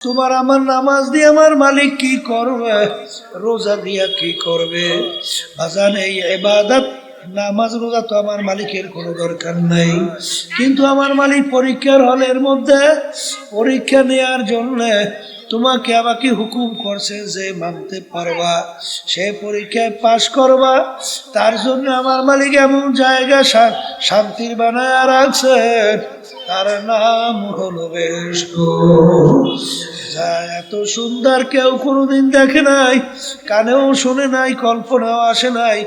তোমার আমার নামাজ দিয়ে আমার মালিক কি করবে, রোজা দিয়া কি করবে? বাজান, এই ইবাদত নামাজ রোজা তো আমার মালিকের কোনো দরকার নাই, কিন্তু আমার মালিক পরীক্ষার হলের মধ্যে পরীক্ষা নেওয়ার জন্য তোমাকে আমাকে হুকুম করছে যে মানতে পারবা, সে পরীক্ষায় পাশ করবা। তার জন্য আমার মালিক এমন জায়গা শান্তির বানায় রাখছেন, তার নাম হলো বেহেশত। যা এত সুন্দর কেউ কোনোদিন দেখে নাই, কানেও শুনে নাই, কল্পনাও আসে নাই,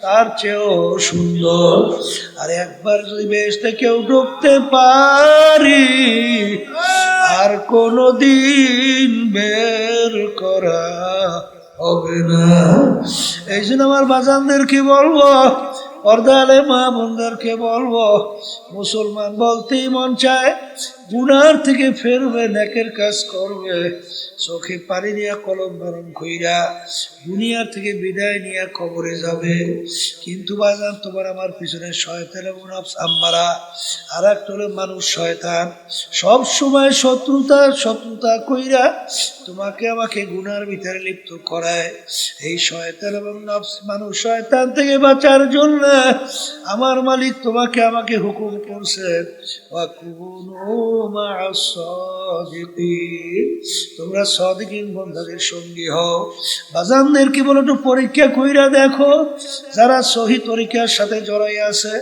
তার চেয়েও সুন্দর। আর একবার যদি বেহেশতে কেউ ঢুকতে পারি, আর কোনদিন বের করা হবে না। এই জন্য আমার বাজানদেরকে বলবো, পর্দালে মা বোনদেরকে বলবো, মুসলমান বলতেই মন চায় গুনার থেকে ফেরবে, নেকের কাজ করবে, চোখে পানি নিয়ে কলম নরম কইরা দুনিয়া থেকে বিদায় নিয়ে কবরে যাবে। কিন্তু বাজান, তোমার আমার পিছনে শয়তান এবং নফস আম্মারা, আর একটা হলো মানুষ শয়তান, সব সময় শত্রুতা কইরা তোমাকে আমাকে গুনার ভিতরে লিপ্ত করায়। এই শয়তান এবং নফস মানুষ শয়তান থেকে বাঁচার জন্য আমার মালিক তোমাকে আমাকে হুকুম করছেন, তোমরা সাদিকিন বান্দাদের সঙ্গী হও। বাজানদের কি বলো, একটু পরীক্ষা কইরা দেখো, যারা সহি তরিকার সাথে জড়াই আছে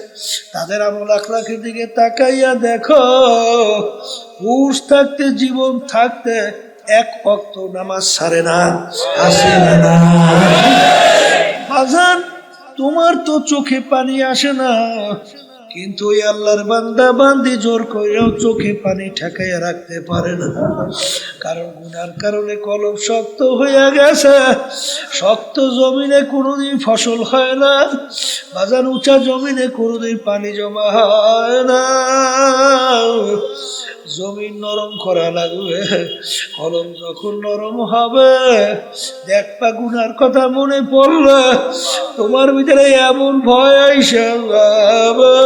তাদের আমল আখলাকের দিকে তাকাইয়া দেখো, হুঁশ থাকতে, জীবন থাকতে এক ওয়াক্ত নামাজ ছাড়ে না, আসে না। বাজান, তোমার তো চোখে পানি আসে না, কিন্তু ওই আল্লাহর বান্দা বান্দি জোর কইরাও চোখে পানি ঠেকাইয়া রাখতে পারে না, কারণ গুনার কারণে কলম শক্ত হইয়া গেছে। শক্ত জমিনে কোনোদিন ফসল হয় না বাজান, উঁচা জমিনে কোনোদিন পানি জমা হয় না। জমিন নরম করা লাগবে, কলম যখন নরম হবে দেখবা গুনার কথা মনে পড়লে তোমার ভিতরে এমন ভয় আইসা যাবে।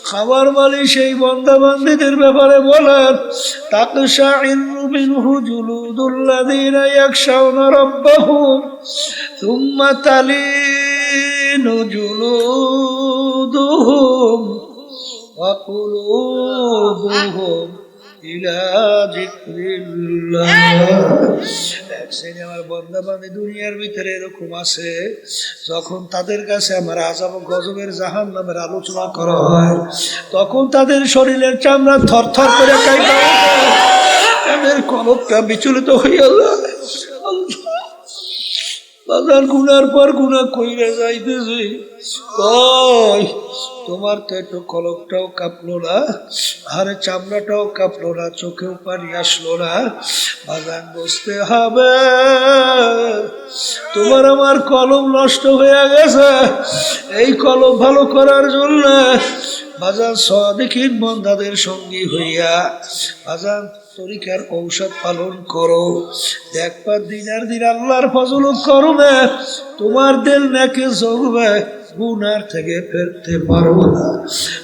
খাবার মালিক সেই বান্দা বান্দীদের ব্যাপারে বলেন, তাকশাইরু মিনহু জুলুদুল্লাযীনা ইয়াখশাউনা রাব্বাহুম সুম্মা তালিনু জুলুদুহুম ওয়া কুলুবুহুম ইলা যিকরিল্লাহ। আমার বান্দা বান্দী দুনিয়ার ভিতরে এরকম আছে, যখন তাদের কাছে আমার আযাব ও গজবের জাহান্নামের আলোচনা করা হয়, তখন তাদের শরীরের চামড়া থরথর করে কাঁপে, তাদের কলবটা বিচলিত হইয়া যায়। বাজার গুনার পর গুনাহ কইরা যাইতেছি, তোমার তো একটু কলবটাও কাঁপলো না, আরে চামড়াটাও কাঁপলো না, চোখেও পানি আসলো না। বাজান, বুঝতে হবে তোমার আমার কলম নষ্ট হয়ে গেছে। এই কলম ভালো করার জন্য বাজান সাদিকিন বান্দাদের সঙ্গী হইয়া বাজান তরিকার ঔষধ পালন করো, দেখবা দিনার দিন আল্লাহর ফজল করবে, তোমার দিল নাকি জগবে, গুনার থেকে ফেরতে পারবো না।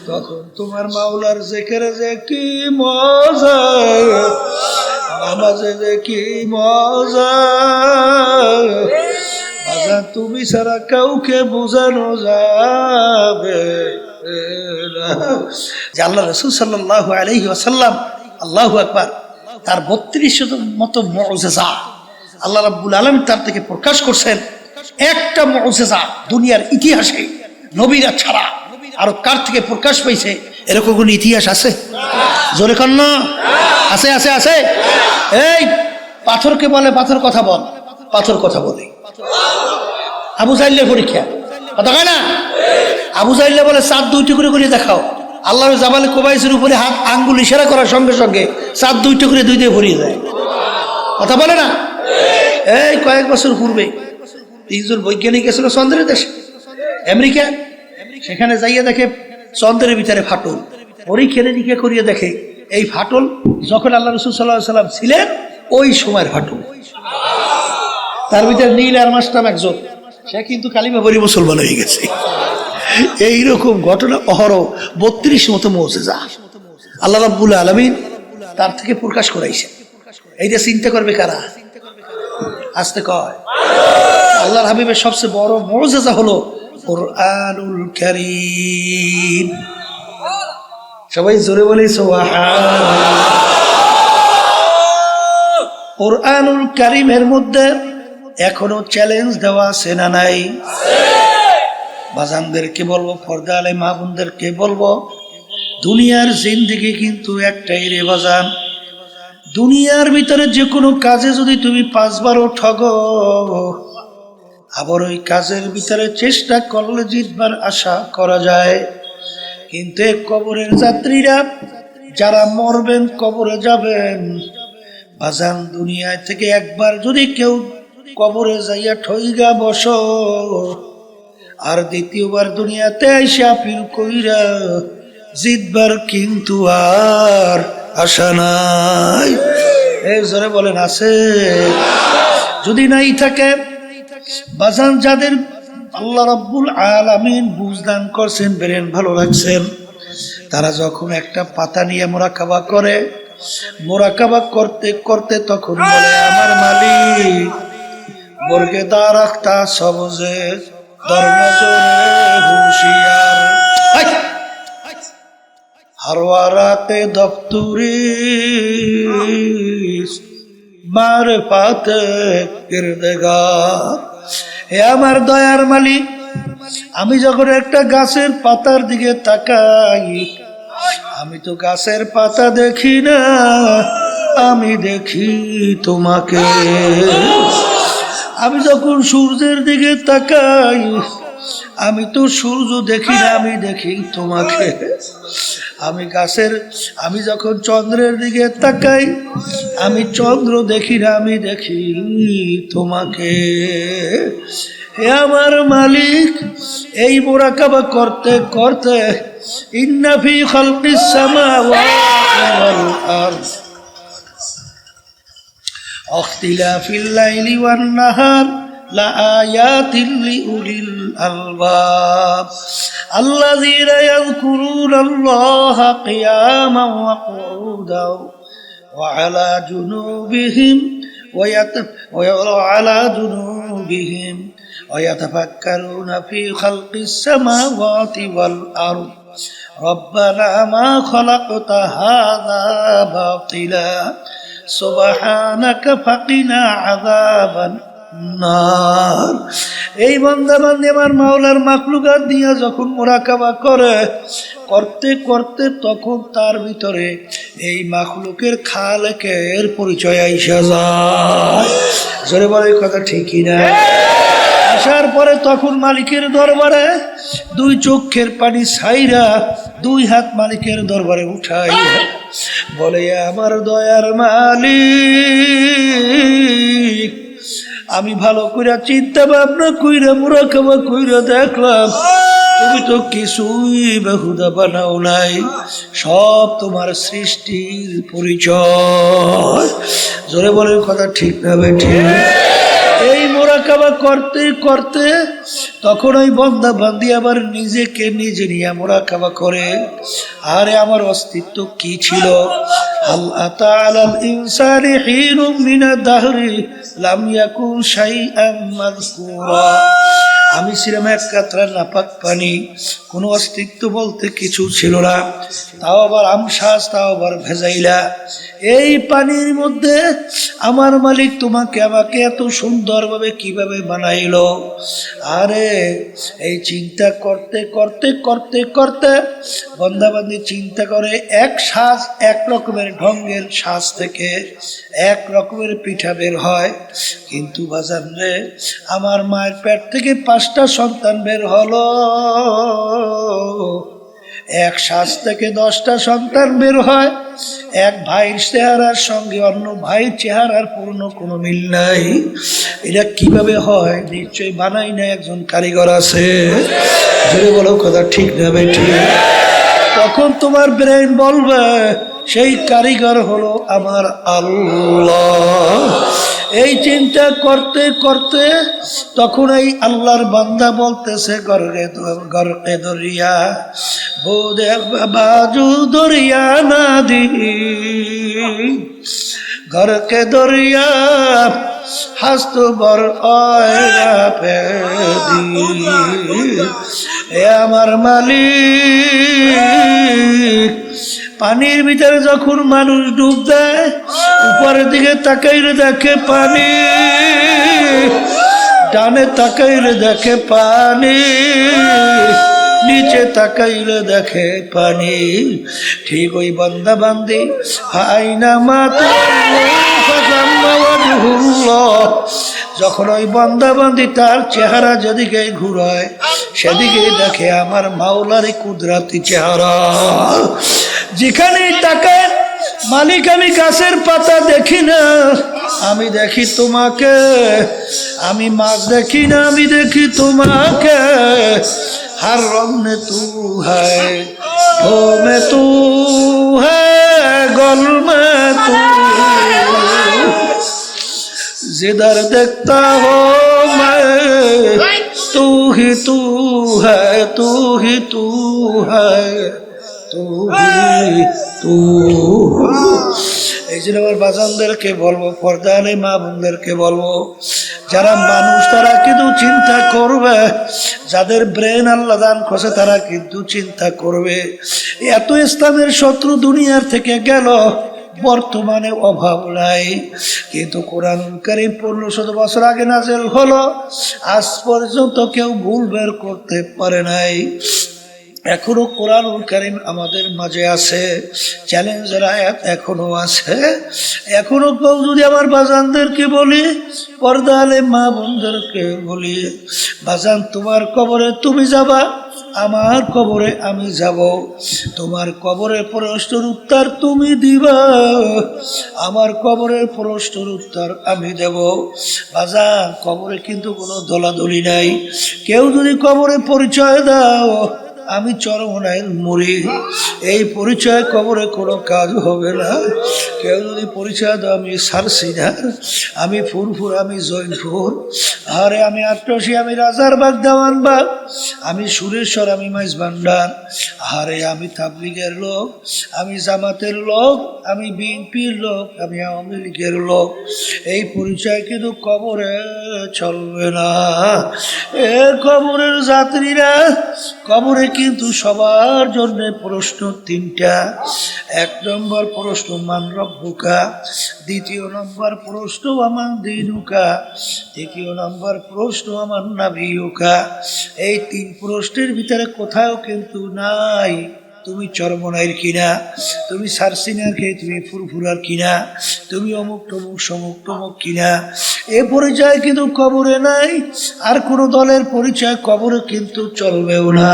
তখন তোমার মাওলার জিকিরে যে কি মজা, নামাজে যে কি মজা, বাজান তুমি ছাড়া কাউকে বোঝানো যাবে না। যে আল্লাহ রাসূল সাল্লাল্লাহু আলাইহি ওয়াসাল্লাম, আল্লাহু আকবার, তার 3200 মতো মুআজিজা আল্লাহ রাব্বুল আলামিন তার থেকে প্রকাশ করছেন। একটা মুআজিজা দুনিয়ার ইতিহাসে নবীরা ছাড়া আরো কার থেকে প্রকাশ পাইছে এরকম কোন ইতিহাস আছে? জোরে কর না, আছে আছে আছে। এই পাথরকে বলে পাথর কথা বল, পাথর কথা বলে। আবু জাহেলের পরীক্ষা কথা কয় না, আবু জাহেল বলে চাঁদ 2 টুকরো করে দেখাও। আল্লাহ জাবালে কোবাইসের উপরে হাত আঙ্গুল ইশারা করার সঙ্গে সঙ্গে চাঁদ 2 টুকরে 2 দিয়ে ভরিয়ে যায়, কথা বলে না। এই কয়েক বছর পূর্বে 3 জন বৈজ্ঞানিক গেছিল চন্দ্রের দেশে, আমেরিকা। সেখানে যাইয়া দেখে চন্দ্রের ভিতরে ফাটল, পরীক্ষা নিরীক্ষা করিয়ে দেখে এই ফাটল যখন আল্লাহ রাসূল সাল্লাল্লাহু আলাইহি ওয়াসাল্লাম ছিলেন ওই সময়ের ফাটল। তার ভিতরে নীল আরমাস নাম একজন, সে কিন্তু কালিমা পড়ে মুসলমান হয়ে গেছে। এইরকম ঘটনা অহরহ 32 মতো মুআজিজা আল্লাহ রাব্বুল আলামিন তার থেকে প্রকাশ করাইছে। এইটা চিন্তা করবে কারা? আসতে কয় আল্লাহর হাবিবের সবচেয়ে বড় মুআজিজা হলো কুরআনুল কারীম। সবাই জোরে বলি সুবহানাল্লাহ। কুরআনুল কারীমের মধ্যে এখনো চ্যালেঞ্জ দেওয়া আছে না নাই? বাজানদেরকে বলবো, পর্দা আলে মা বোনদেরকে বলবো, দুনিয়ার জিন্দেগি কিন্তু একটাই রে বাজান। দুনিয়ার ভিতরে যে কোনো কাজে যদি তুমি 5 বারও ঠগো, আবার ওই কাজের ভিতরে চেষ্টা করলে জিতবার আশা করা যায়। কিন্তু এই কবরের যাত্রীরা যারা মরবেন, কবরে যাবেন, বাজান দুনিয়া থেকে একবার যদি কেউ কবরে যাইয়া ঠইগা বসো, আর দ্বিতীয়বার দুনিয়াতে আইসা আপিল কইরা জিতবার কিন্তু আর আশা নাই। এই জোরে বলেন আছে? যদি নাই থাকে বাজান, যাদের আল্লাহ রাব্বুল আলামিন বুঝদান করছেন, ব্রেন ভালো রাখছেন, তারা যখন একটা পাতা নিয়ে মোরাকাবা করে, মোরাকাবা করতে করতে তখন বলে আমার মালিক বর্গে দারাখতা সবজে দরনজরে হুশিয়ার হারওয়ারাতে দফতুরি মারফাতে কিরদেগার। হে আমার দয়ার মালিক, আমি যখন একটা গাছের পাতার দিকে তাকাই, আমি তো গাছের পাতা দেখি না, আমি দেখি তোমাকে। আমি যখন সূর্যের দিকে তাকাই, আমি তো সূর্য দেখি না, আমি দেখি তোমাকে। আমি যখন চন্দ্রের দিকে তাকাই, আমি চন্দ্র দেখি না, আমি দেখি তোমাকে। হে আমার মালিক, এই মুরাকাবা করতে করতে ইন্না ফি খালকিস সামাওয়াতি ওয়াল আরদ ইখতিলাফিল লাইলি ওয়ান নাহার লাআয়াতিন লিউলিল আলবাব আল্লাযীনা ইয়াযকুরুনাল্লাহা কিয়ামান ওয়া qu'udan ওয়া আলা জুনুবিহিম ويتفكرون في خلق السماوات والأرض ربنا ما خلقت هذا باطلا سبحانك فقنا عذاب النار। এই বান্দা বান্দি আমার মাওলার মাখলুকাত দিয়া যখন মুরাকাবা করে, করতে করতে তখন তার ভিতরে এই মাখলুকের খালেকের পরিচয় আইসা যায়। জোরে বলে কথা ঠিকই না? আসার পরে তখন মালিকের দরবারে 2 চোখের পানি ছাইরা 2 হাত মালিকের দরবারে উঠাই বলে আমার দয়ার মালিক, আমি ভালো করে চিন্তা ভাবনা কইরা মুরাকাবা কইরা দেখলাম তুমি তো কিছুই বেহুদা বানাও নাই, সব তোমার সৃষ্টির পরিচয়। জোরে বলে কথা ঠিক না বেঠি? এই মুরাকাবা করতে করতে তখন ওই বান্দা বান্দি আবার নিজেকে নিজে নিয়ে মুরাকাবা করে, আরে আমার অস্তিত্ব কি ছিল? আল্লাহ তাআলাল ইনসানি হিনুম মিনাদ দাহরি লাম ইয়াকুন শাইআন মাযকুরা। আমি ছিলাম এক কাতরা নাপাক পানি, কোনো অস্তিত্ব বলতে কিছু ছিল না, তাও আবার আমশ্বাস, তাও আবার ভেজাইলা। এই পানির মধ্যে আমার মালিক তোমাকে আমাকে এত সুন্দরভাবে কিভাবে বানাইলো? আরে এই চিন্তা করতে করতে করতে করতে বন্দাবান্দি চিন্তা করে, এক শ্বাস এক রকমের ঢঙ্গের শ্বাস থেকে এক রকমের পিঠা বের হয়, কিন্তু বাজান রে আমার মায়ের পেট থেকে 5টা সন্তান বের হলো, এক শ্বাস থেকে 10টা সন্তান বের হয়। এক ভাইয়ের চেহারার সঙ্গে অন্য ভাইয়ের চেহারার পূর্ণ কোনো মিল নাই। এটা কিভাবে হয়? নিশ্চয়ই বানাই না, একজন কারিগর আছে। ধরে বলো কথা ঠিক না বেঠি? তখন তোমার ব্রেন বলবে সেই কারিগর হলো আমার আল্লাহ। এই চিন্তা করতে করতে তখন এই আল্লাহর বান্দা বলতেছে গরকে দরিয়া বোদে বাজু দরিয়া না দি घर के दरिया हस्त बर এ আমার মালিক পানির ভিতরে যখন মানুষ ডুব দেয় উপরের দিকে তাকাইলে দেখে পানি, ডানে তাকাইলে দেখে পানি, নিচে তাকাইলে দেখে পানি। ঠিক ওই বান্দা বান্দি আইনা মাত যখন ওই বান্দা বান্দি তার চেহারা যেদিকে ঘুরায় সেদিকে দেখে আমার মাওলার কুদরতি চেহারা। যেখানেই তাকায় মালিক আমি গাছের পাতা দেখি না, আমি দেখি তোমাকে। আমি মাছ দেখি না, আমি দেখি তোমাকে। हर रंग में तू है, हो में तू है, गल में तू। जिधर देखता हो मैं तू ही तू है, तू ही तू है, तू ही तू। এই জন্য আমার বাজানদেরকে বলবো, পর্দালে মা বোনদেরকে বলবো, যারা মানুষ তারা কিন্তু চিন্তা করবে, যাদের ব্রেন আল্লাহ দান করছে তারা কিন্তু চিন্তা করবে। এত ইসলামের শত্রু দুনিয়ার থেকে গেল, বর্তমানে অভাব নাই, কিন্তু কোরআন কারীম 1500 বছর আগে নাযিল হলো, আজ পর্যন্ত কেউ ভুল বের করতে পারে নাই। এখনো কোরআনুল কারীম আমাদের মাঝে আছে, চ্যালেঞ্জের আয়াত এখনো আছে। এখনো কেউ যদি আমার বাজানদেরকে বলি, পর্দা আলে মা বোনদেরকে বলি, বাজান তোমার কবরে তুমি যাবা, আমার কবরে আমি যাব, তোমার কবরের প্রশ্নের উত্তর তুমি দিবা, আমার কবরের প্রশ্নের উত্তর আমি দেব। বাজান কবরে কিন্তু কোনো দলাদলি নাই। কেউ যদি কবরে পরিচয় দাও আমি চরমনাইল মরি, এই পরিচয় কবরে কোনো কাজ হবে না। কেউ যদি পরিচয় দাও আমি সারসিনার, আমি ফুরফুর, আমি জৈনপুর, আরে আমি আট্টসি, আমি রাজারবাগ, দেওয়ানবাগ, আমি সুরেশ্বর, আমি মাইজ ভান্ডার, আরে আমি তাবলিগের লোক, আমি জামাতের লোক, আমি বিএনপির লোক, আমি আওয়ামী লীগের লোক, এই পরিচয় কিন্তু কবরে চলবে না। এ কবরের যাত্রীরা, কবরে কিন্তু সবার জন্য প্রশ্ন তিনটা। 1 নম্বর প্রশ্ন মান রব্বুকা, 2 নম্বর প্রশ্ন আমার দীনুকা, 3 নম্বর প্রশ্ন আমার নাবিয়ুকা। এই 3 প্রশ্নের ভিতরে কোথাও কিন্তু নাই তুমি চরমনাইর কিনা, তুমি সারসিনার খেয়ে তুমি ফুরফুরার কিনা, তুমি অমুক টমুক সমুক টমুক কিনা, এ পরিচয় কিন্তু কবরে নাই। আর কোনো দলের পরিচয় কবরে কিন্তু চলবেও না।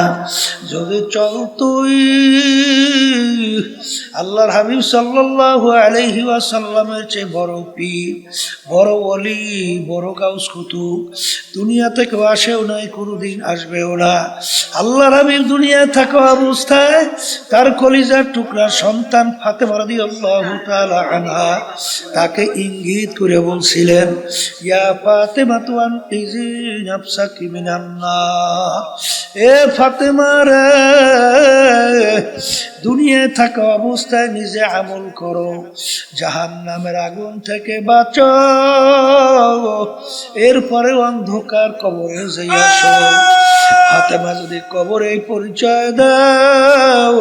যদি চলতই আল্লাহর হাবিব সাল্লাল্লাহু আলাইহি ওয়াসাল্লামের চেয়ে বড় পীর, বড় ওলি, বড় গাউস কুতুব দুনিয়া থেকে আসেও নাই, কোনোদিন আসবেও না। আল্লাহর হাবিব দুনিয়ায় থাকা অবস্থায় তার কলিজার টুকরা সন্তান ফাতেমা রাদিয়াল্লাহু তাআলা আনহা তাকে ইঙ্গিত করে বলছিলেন, ইয়া ফাতেমা তু আনকিজি নাফসাকি মিনান নার। এ ফাতেমা রে, দুনিয়ায় থাকা অবস্থায় নিজে আমল করো, জাহান্নামের আগুন থেকে বাঁচো, এরপরে অন্ধকার কবরে যাই আসো। ফাতেমা যদি কবরে পরিচয় দাও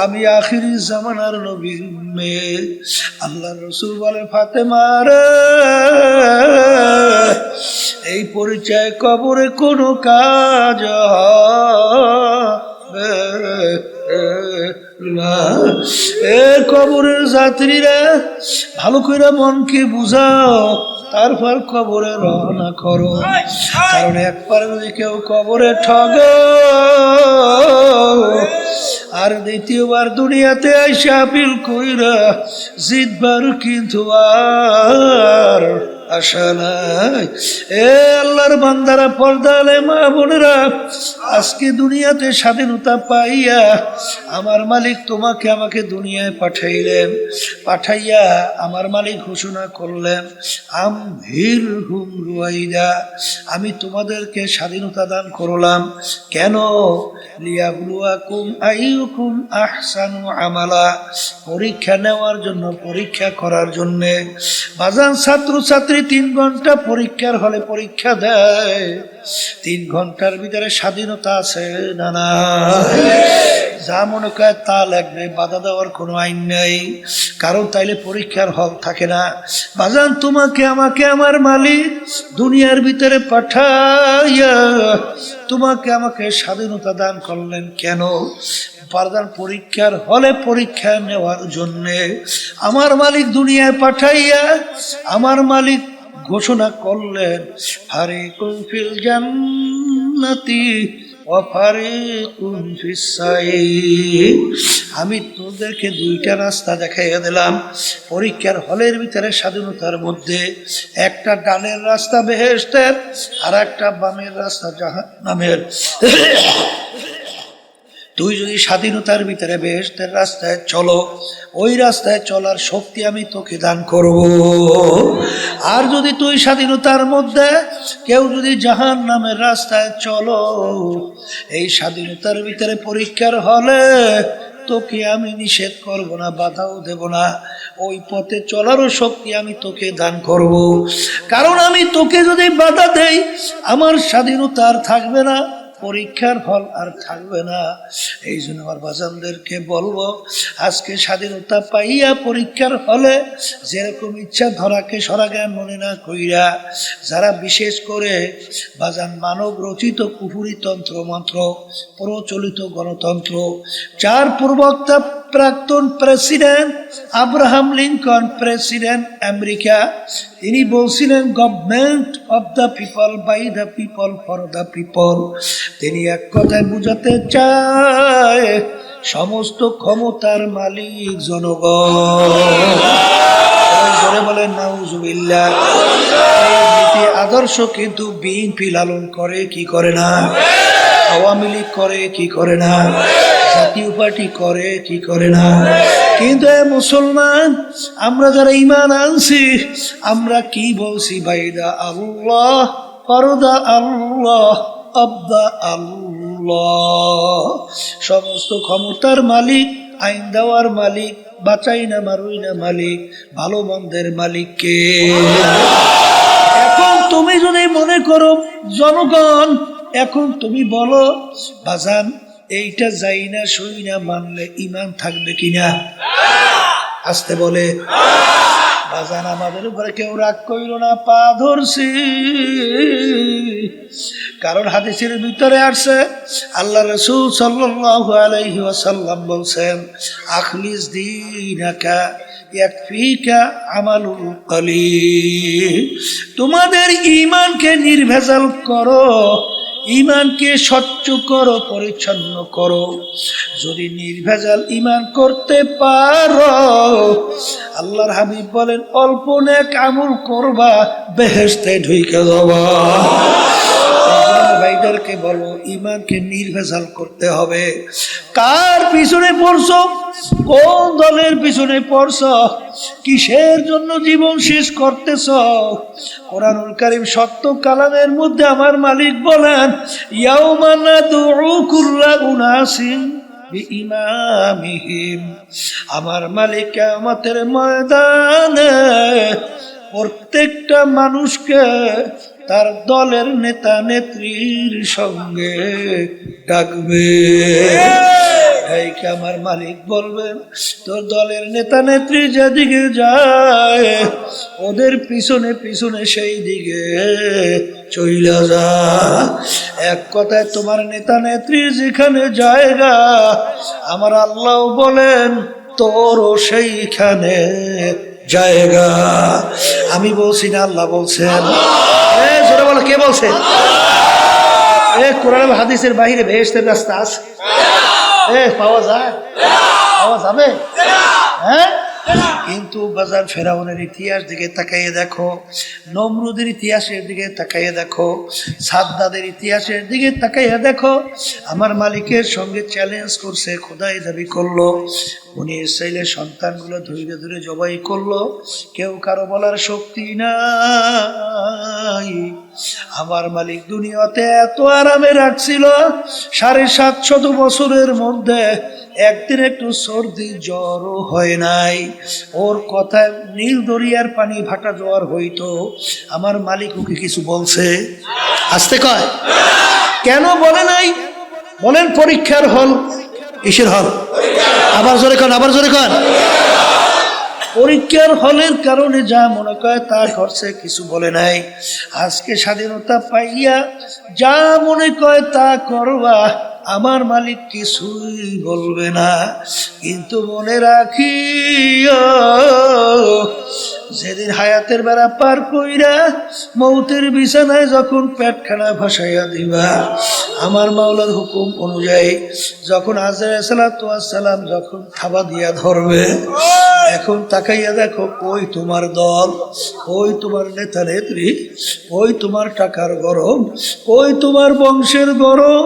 আমি আখিরি জামানার নবীর মেয়ে, আল্লাহ রসুল বলে ফাতেমা রে, এই পরিচয় কবরে কোনো কাজ হবে না। এ কবরের যাত্রীরা ভালো করে মনকে বুঝাও, তারপর কবরে রওনা করো। কারণ একবার যদি কেউ কবরে ঠগো আর দ্বিতীয়বার দুনিয়াতে আইসা আপিল কইরা জিতবার কিন্তু আর আশা নাই। এ আল্লাহর বান্দারা, পর্দালে মা বোনেরা, আজকে দুনিয়াতে স্বাধীনতা পাইয়া আমার মালিক তোমাকে আমাকে দুনিয়ায় পাঠাইলেন। পাঠাইয়া আমার মালিক ঘোষণা করলেন, আমহিলহুম রুয়াইদা, আমি তোমাদেরকে স্বাধীনতা দান করলাম। কেন? লিয়াবলুয়াকুম আইয়ুকুম আহসানু আমালা, পরীক্ষা নেওয়ার জন্য, পরীক্ষা করার জন্যে। বাজান ছাত্রছাত্রী 3 ঘন্টা পরীক্ষার হলে পরীক্ষা দেয়। 3 ঘন্টার ভিতরে স্বাধীনতা আছে না না? যা মনে করে তা লাগবে, বাধা দেওয়ার কোনো আইন নেই, কারণ তাইলে পরীক্ষার হল থাকে না। বাজান তোমাকে আমাকে আমার মালিক দুনিয়ার ভিতরে পাঠাইয়া তোমাকে আমাকে স্বাধীনতা দান করলেন। কেন? বাজান পরীক্ষার হলে পরীক্ষা নেওয়ার জন্যে। আমার মালিক দুনিয়ায় পাঠাইয়া আমার মালিক ঘোষণা করলেন, ফারিকুন ফিল জান্নাতি ওয়া ফারিকুন ফিস সাইর। আমি তোদেরকে 2টা রাস্তা দেখাইয়া দিলাম পরীক্ষার হলের ভিতরে স্বাধীনতার মধ্যে। একটা ডানের রাস্তা বেহেশতের, আর একটা বামের রাস্তা জাহান্নামের। তুই যদি স্বাধীনতার ভিতরে বেহেশতের রাস্তায় চলো, ওই রাস্তায় চলার শক্তি আমি তোকে দান করব। আর যদি তুই স্বাধীনতার মধ্যে কেউ যদি জাহান্নামের রাস্তায় চলো, এই স্বাধীনতার ভিতরে পরীক্ষার হলে তোকে আমি নিষেধ করব না, বাধাও দেব না, ওই পথে চলারও শক্তি আমি তোকে দান করব। কারণ আমি তোকে যদি বাধা দেই, আমার স্বাধীনতা আর থাকবে না, পরীক্ষার ফল আর থাকবে না। এই জন্য আমার বাজানদেরকে বলবো, আজকে স্বাধীনতা পাইয়া পরীক্ষার হলে যেরকম ইচ্ছা ধরাকে সরা জ্ঞান মনে না কইরা, যারা বিশেষ করে বাজান মানব রচিত কুফুরি তন্ত্র মন্ত্র, প্রচলিত গণতন্ত্র, যার প্রবক্তা প্রাক্তন president Abraham Lincoln, president America, তিনি বলছিলেন government of the people, by the people, for the people. তিনি এক কথায় বুঝাতে চায় সমস্ত ক্ষমতার মালিক জনগণ। জোরে বলেন নাউজুবিল্লাহ। এই আদর্শ কিন্তু বিএনপি লালন করে কি করে না, আওয়ামী লীগ করে কি করে না, জাতীয় পার্টি করে কি করে না। কিন্তু মুসলমান আমরা যারা ঈমান আনছি, আমরা কি বলছি? বাইদা আল্লাহ, পরদা আল্লাহ, আব্দা আল্লাহ। সমস্ত ক্ষমতার মালিক, আইন দেওয়ার মালিক, বাঁচাই না মারুই না মালিক, ভালো মন্দের মালিক কে? এখন তুমি যদি মনে করো জনগণ, এখন তুমি বলো বাজান, এইটা যাই না সই না মানলে ইমান থাকবে কিনা? আসতে বলে বাজান, আমাদের উপরে কেউ রাগ কইল না, পা ধরছি। কারণ হাদিসের ভিতরে আসছে, আল্লাহ রাসূল সাল্লাল্লাহু আলাইহি ওয়াসাল্লাম বলছেন, আখলিস দীনাকা ইয়াকফিকা আমালুল কলিল। তোমাদের ঈমানকে নির্ভেজাল করো, ঈমানকে স্বচ্ছ করো, পরিচ্ছন্ন করো। যদি নির্ভেজাল ঈমান করতে পারো, আল্লাহর হাবিব বলেন অল্প নেক আমল করবা, বেহেশতে ঢুকে যাবা। ভাইদেরকে বলো ঈমানকে নির্ভেজাল করতে হবে। কার পিছনে পড়ছো? কোন দলের পিছনে পড়ছো? কিসের জন্য জীবন শেষ করতেছ? কোরআনুল কারীম সত্য কালামের মধ্যে আমার মালিক বলেন, ইয়াউমা নাদউ কুল্লা উনাসিন বিইমামিহিম। আমার মালিক কিয়ামতের ময়দানে প্রত্যেকটা মানুষকে তার দলের নেতা নেত্রীর সঙ্গে ডাকবে। আমার মালিক বলবেন, তোর দলের নেতা নেত্রী যেদিকে যায়, ওদের পিছনে পিছনে সেই দিকে চইলা যা। এক কথায় তোমার নেতা নেত্রী যেখানে জায়গা, আমার আল্লাহ বলেন তোরও সেইখানে জায়গা। আমি বলছি না, আল্লাহ বলছেন। জোরে বলো, কে বলছে? কোরআন হাদিসের বাহিরে বেহেশতের রাস্তা আছে? পাওয়া যায়? পাওয়া যাবে? হ্যাঁ, কিন্তু বাজার ফেরাউনের ইতিহাস দিকে তাকাইয়ে দেখো, নমরুদের ইতিহাসের দিকে তাকাইয়ে দেখো, সাদ্দাদের ইতিহাসের দিকে তাকাইয়ে দেখো, আমার মালিকের সঙ্গে চ্যালেঞ্জ করছে, খোদাই দাবি করলো, উনি ইসরাইলের সন্তানগুলো ধীরে ধীরে জবাই করলো, কেউ কারো বলার শক্তি নাই। আমার মালিক দুনিয়াতে এত আরামে রাখছিল, ৭৫০ বছরের মধ্যে একদিন একটু সর্দি জ্বরও হয় নাই। ওর কথায় নীল দরিয়ার পানি ভাটা জ্বর হইতো, আমার মালিক ওকে কিছু বলছে? আসতে কয় কেন বলে নাই? বলেন পরীক্ষার হল। কিসের হল? আবার জোরে কন, আবার জোরে কন। পরীক্ষার হলের কারণে যা মনে করে তা করছে, কিছু বলে নাই। আজকে স্বাধীনতা পাইয়া যা মনে করে তা করবা, আমার মালিক কিছুই বলবে না। কিন্তু মনে রাখিও, যেদিন হায়াতের বেড়া পার কইরা মৌতের বিছানায় যখন পেটখানা ভাসাইয়া দিবা, আমার মাওলার হুকুম অনুযায়ী যখন আজরাইল আলাইহিস সালাম যখন থাবা দিয়া ধরবে, এখন তাকাইয়া দেখো, কই তোমার দল, কই তোমার নেতা নেত্রী, কই তোমার টাকার গরম, কই তোমার বংশের গরম,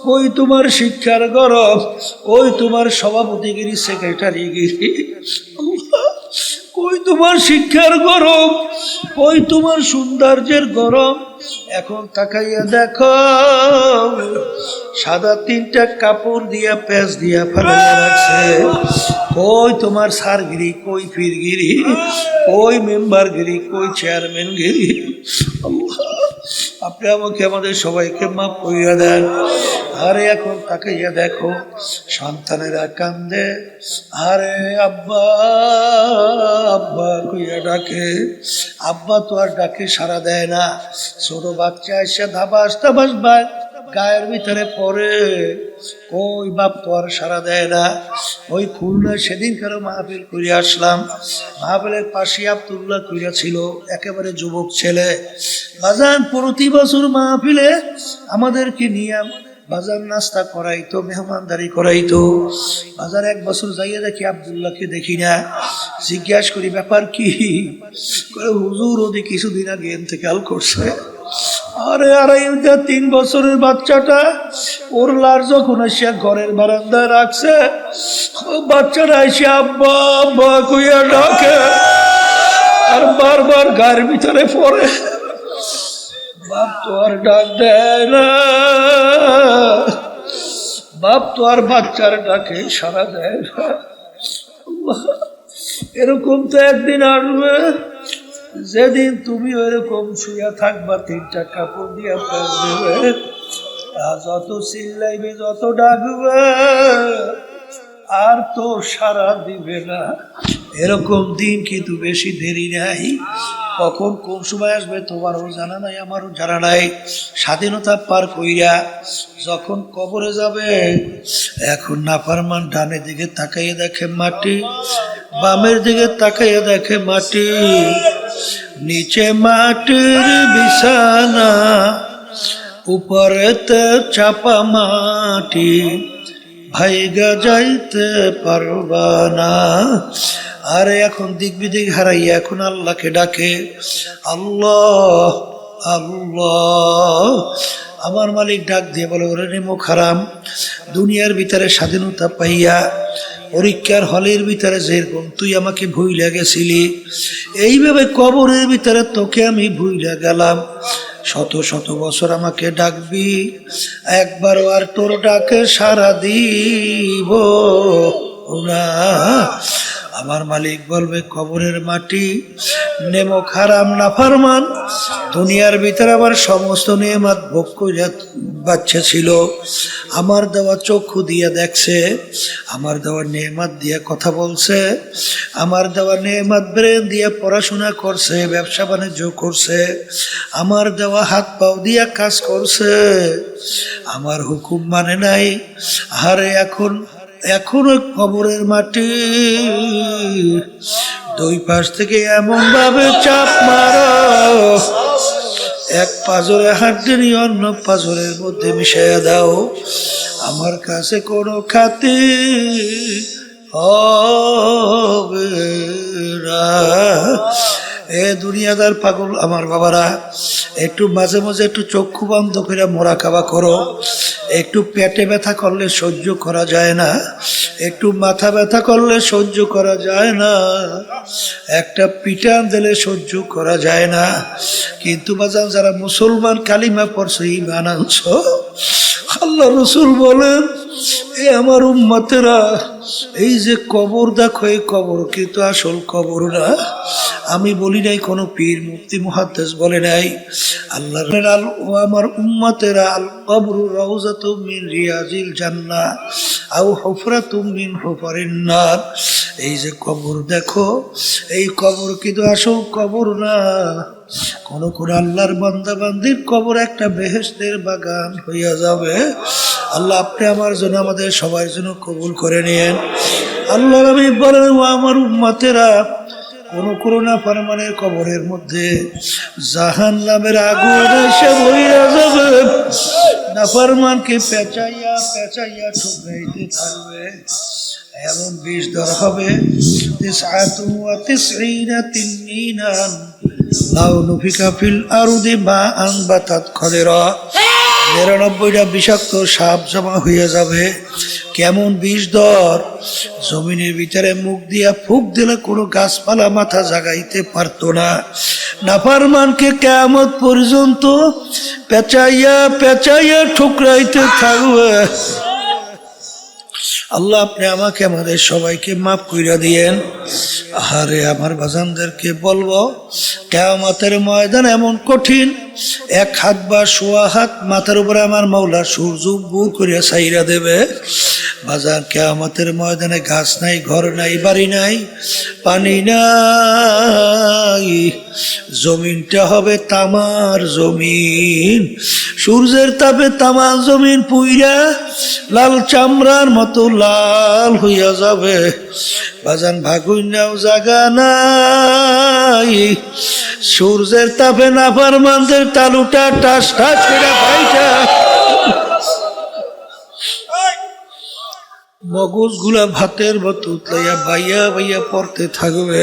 কই তোমার শিক্ষার গরম, কই তোমার সভাপতিগিরি, সেক্রেটারিগিরি, কই তোমার শিক্ষার গরম, কই তোমার সৌন্দর্যের গরম। এখন তাকাইয়া দেখো, সাদা 3টা কাপড় দিয়া পেঁচ দিয়া ফেলাইয়া রাখছে। কই তোমার সারগিরি, কই পীরগিরি, কই মেম্বারগিরি, কই চেয়ারম্যানগিরি। আপনি আমাকে, আমাদের সবাইকে মাফ করিয়া দেন। আরে এখন তাকাইয়া দেখো, সন্তানেরা কান্দে, আরে আব্বা আব্বা কইয়া ডাকে, আব্বা তো আর ডাকে সাড়া দেয় না। ছোট বাচ্চা এসে ধাবাস ধাবাস গায়ের ভিতরে পড়ে, ওই বাপ তো আর সাড়া দেয় না। ওই খুলনা সেদিন কারো মাহফিল করে আসলাম, মাহফিলের পাশে আব্দুল্লাহ কইরা ছিল, একেবারে যুবক ছেলে। বাজান প্রতি বছর মাহফিলে আমাদেরকে নিয়ে বাজার নাস্তা করাইতো, মেহমানদারি করাইতো। বাজার এক বছর যাইয়া দেখি আব্দুল্লাহকে দেখি না। জিজ্ঞাসা করি ব্যাপার কি? হুজুর ওদি কিছুদিন আগে ইন্তেকাল করছে। আরে 3 বছরের বাচ্চাটা ওর লার যখন আসিয়া ঘরের বারান্দায় রাখছে, বাচ্চাটা এসে আব্বা আব্বা কইয়া ডাকে, আর বারবার গায়ের ভিতরে পড়ে। বাপ তো আর ডাক দেয় না, বাপ তো আর বাচ্চার ডাকে সাড়া দেয় না। এরকম তো একদিন আসবে, যেদিন তুমি ওইরকম শুয়া থাকবা, 3টা কাপড় দিয়া পেঁচ দেবে, যত চিল্লাইবে, যত ডাকবে, আর তো সারা দিবে না। এরকম দিন কিন্তু বেশি দেরি নাই। কখন কোন সময় আসবে তোমারও জানা নাই, আমারও জানা নাই। স্বাধীনতা পার কইরা যখন কবরে যাবে, এখন নাফরমান ডানে দিকে তাকাইয়ে দেখে মাটি, বামের দিকে তাকাইয়ে দেখে মাটি, নিচে মাটির বিছানা, উপরেতে চাপা মাটি, ভাইগা যাইতে পারবা না। আরে এখন দিক বিদিক হারাইয়া এখন আল্লাহকে ডাকে, আল্লাহ আল্লাহ। আমার মালিক ডাক দিয়ে বলে, ওরে নেমো খারাম, দুনিয়ার ভিতরে স্বাধীনতা পাইয়া পরীক্ষার হলের ভিতরে যেরকম তুই আমাকে ভুইলা গেছিলি, এইভাবে কবরের ভিতরে তোকে আমি ভুইলা গেলাম। শত শত বছর আমাকে ডাকবি, একবারও আর তোর ডাকে সাড়া দিব না। আমার মালিক বলবে, কবরের মাটি, নেমো খারাম নাফরমান, দুনিয়ার ভিতরে আমার সমস্ত নেয়ামত ভোগ কইরা বাচ্চা ছিল, আমার দেওয়া চক্ষু দিয়া দেখছে, আমার দেওয়া নেয়ামত দিয়া কথা বলছে, আমার দেওয়া নেয়ামত ব্রেন দিয়া পড়াশোনা করছে, ব্যবসা বাণিজ্য করছে, আমার দেওয়া হাত পাও দিয়া কাজ করছে, আমার হুকুম মানে নাই। আরে এখনো কবরের মাটি, 2 পাশ থেকে এমন ভাবে চাপ মারো, এক পাজরে হাড্ডি অন্য পাজরের মধ্যে মিশাইয়া দাও। আমার কাছে কোনো খাতি হবে না। এ দুনিয়াদার পাগল আমার বাবারা, একটু মাঝে মাঝে একটু চক্ষু বন্ধ করে মোরাকাবা করো। একটু পেটে ব্যথা করলে সহ্য করা যায় না, একটু মাথা ব্যথা করলে সহ্য করা যায় না, একটা পিটান দিলে সহ্য করা যায় না। কিন্তু বাজান যারা মুসলমান কালিমা পড়ছো, ঈমান আনছো, আল্লাহ রসুল বলেন এ আমার উম্মতেরা, এই যে কবর দেখো, এই কবর কিন্তু আসল কবর না। আমি বলি নাই, কোনো পীর মুফতি মুহাদ্দিস বলে নাই। আল্লাহ ও আমার উম্মতেরা, আল কবরু রাউযাতুম মিন রিয়াজিল জান্নাহ আও হুফরাতুম মিন হুফারিন নার। এই যে কবর দেখো, এই কবর কিন্তু আসল কবর না। কোন কোন আল্লাহর বান্দা বান্দির কবর একটা বেহেশতের বাগান হইয়া যাবে। আল্লাহ আপনি আমার জন্য, আমাদের সবার জন্য কবুল করে নিয়েন। আল্লাহ নবী বলেন ও আমার উম্মতেরা, কোন করোনা ফারমানের কবরের মধ্যে জাহান্নামের আগুন এসে বইয়া যাবে, নাফরমানকে পেঁচাইয়া পেঁচাইয়া ঠুকরাইতে থাকবে। এমন বিষ দর হবে, 99 তিননিনান লাউ নুফিকা ফিল আরদি মা আনবাতাত খদেরা। 99টা বিষাক্ত সাপ জমা হইয়া যাবে। কেমন বিষ দর, জমিনের ভিতরে মুখ দিয়া ফুক দিলে কোনো গাছপালা মাথা জাগাইতে পারতো না। নাফরমানকে কিয়ামত পর্যন্ত পেঁচাইয়া পেঁচাইয়া ঠুকরাইতে থাকবে। আল্লাহ আপনি আমাকে, আমাদের সবাইকে মাফ কইরা দিয়েন। আরে আমার বাজানদেরকে বলবো, কিয়ামতের ময়দান এমন কঠিন, এক হাত বা সোয়া হাত মাথার উপরে আমার মাওলা সূর্য বুর করিয়া ছাইরা দেবে। বাজার কিয়ামতের ময়দানে গাছ নাই, ঘর নাই, বাড়ি নাই, পানি নাই, জমিনটা হবে তামার জমিন। সূর্যের তাপে তামার জমিন পুইরা লাল চামড়ার মতো লাল হইয়া যাবে। বাজান ভাগুইনাও জাগা নাই, সূর্যের তাপে নাফরমানদের তালুটা টাস টাস করে ফাইটা মগজ গুলা ভাতের মতো উতলাইয়া বাইয়া বাইয়া পড়তে থাকবে।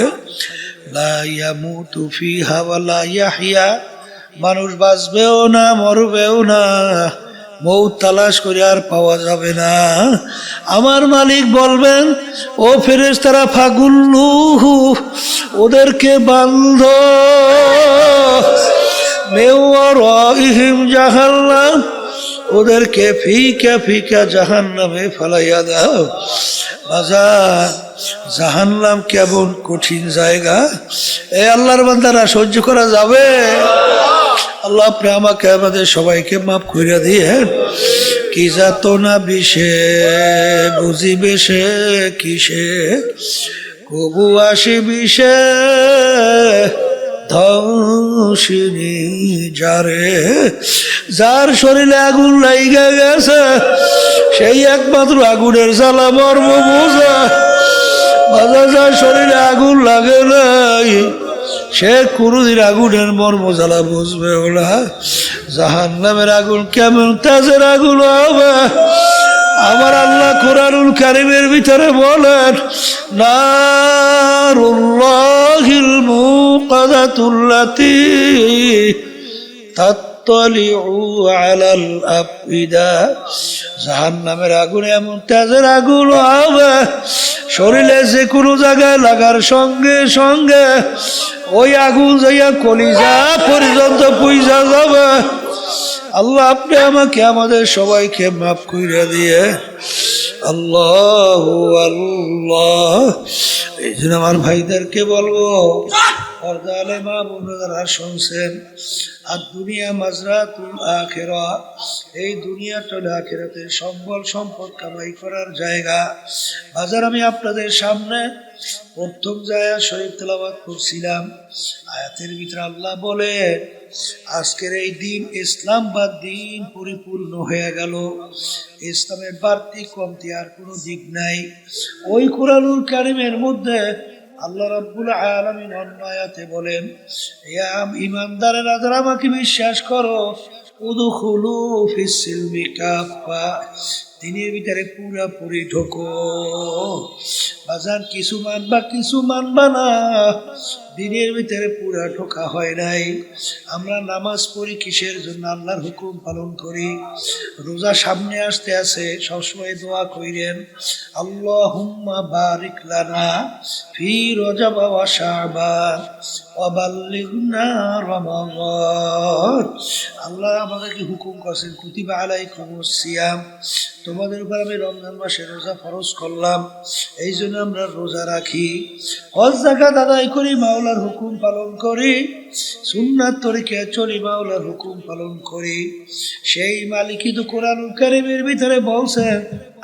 লা ইয়ামুতু ফিহা ওয়া লা ইয়াহইয়া, মানুষ বাঁচবেও না মরবেও না, মৌত তালাশ করে আর পাওয়া যাবে না। আমার মালিক বলবেন ও ফেরেশতারা ফাগুল্লুহু, ওদেরকে বান্ধ, মিওয়ারাইহিম জাহান্নাম, ওদেরকে ফিকা ফিকা জাহান্নামে ফালাইয়া দাও। বাজার জাহান্নাম কেমন কঠিন জায়গা, এ আল্লাহর বান্দারা সহ্য করা যাবে? আল্লাহ আপনি আমাকে, আমাদের সবাইকে মাফ করে দিয়ে। কি যাতনা বিষে বুঝিবে সে কিসে, কবু আসি বিষে ধ্বংসিনী যারে। যার শরীরে আগুন লাইগা গেছে, সেই একমাত্র আগুনের জ্বালা মর্ম বোঝা। বাজার যার শরীরে আগুন লাগে নাই, সে কোনদিন আগুনের মর্ম জ্বালা বুঝবে ওরা। জাহান্নামের আগুন কেমন তাজের আগুন হবে। আমার আল্লাহ কুরআনুল কারীমের ভিতরে বলেন, নারুল্লাহিল মুকাদাতুল্লাতী তাত্তালিউ আলাল আফইদা। জাহান্নামের আগুন এমন তেজের আগুন হবে, শরীরে যে কোনো জায়গায় লাগার সঙ্গে সঙ্গে ওই আগুন যাইয়া কলিজা পর্যন্ত পুইজা যাবে। আল্লাহ আপনি আমাকে, আমাদের সবাইকে মাফ কইরা দিয়ে। আল্লাহ আল্লাহ। এই জন্য আমার ভাইদেরকে বলবো, পর্দালে মা বোনেরা শুনছেন, আর দুনিয়া মাজরাতুল আখিরা, এই দুনিয়াটা আখিরাতের সম্বল সম্পদ কামাই করার জায়গা। বাজার আমি আপনাদের সামনে প্রথম আয়াত শরীফ তেলাওয়াত করছিলাম। আয়াতের ভিতরে আল্লাহ বলে, আজকের এই দিন ইসলাম বা দিন পরিপূর্ণ হয়ে গেল। ইসলামের বাড়তি কমতি আর কোনো দিক নাই। ওই কুরআনুল কারীমের মধ্যে আল্লাহ রাব্বুল আলামিন অন্য আয়াতে বলেন, ইয়া ঈমানদারেরা যারা আমাকে বিশ্বাস করো, উদখুলু ফিস সিলমি কাফা, দিনের ভিতরে পুরাপুরি ঢোকো। বাজার কিছু মানবা কিছু মানবা না, দিনের ভিতরে পুরা ঢোকা হয় নাই। আমরা নামাজ পড়ি কিসের জন্য? আল্লাহর হুকুম পালন করি। রোজা সামনে আসতে আছে, সবসময় দোয়া কইরেন, আল্লাহুম্মা বারিক লানা ফি রজব ওয়া শাবান ওয়া বাল্লিগনা রমাদান। আল্লাহ আমাদেরকে হুকুম করেছেন, কুতিবা আলাইকুমুস সিয়াম, তোমাদের উপর আমি রমজান মাসে রোজা ফরজ করলাম, এই জন্য আমরা রোজা রাখি। হজ যাকাত আদায় করি, মাওলার হুকুম পালন করি, সুন্নাত তরিকায় চলি, মাওলার হুকুম পালন করি। সেই মালিকই তো কোরআনুল কারীমের ভিতরে বলছেন,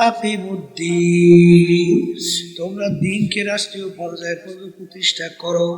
আকিমুদ্দিন, তোমরা দিনকে রাষ্ট্রীয় পর্যায়ে প্রতিষ্ঠা করো।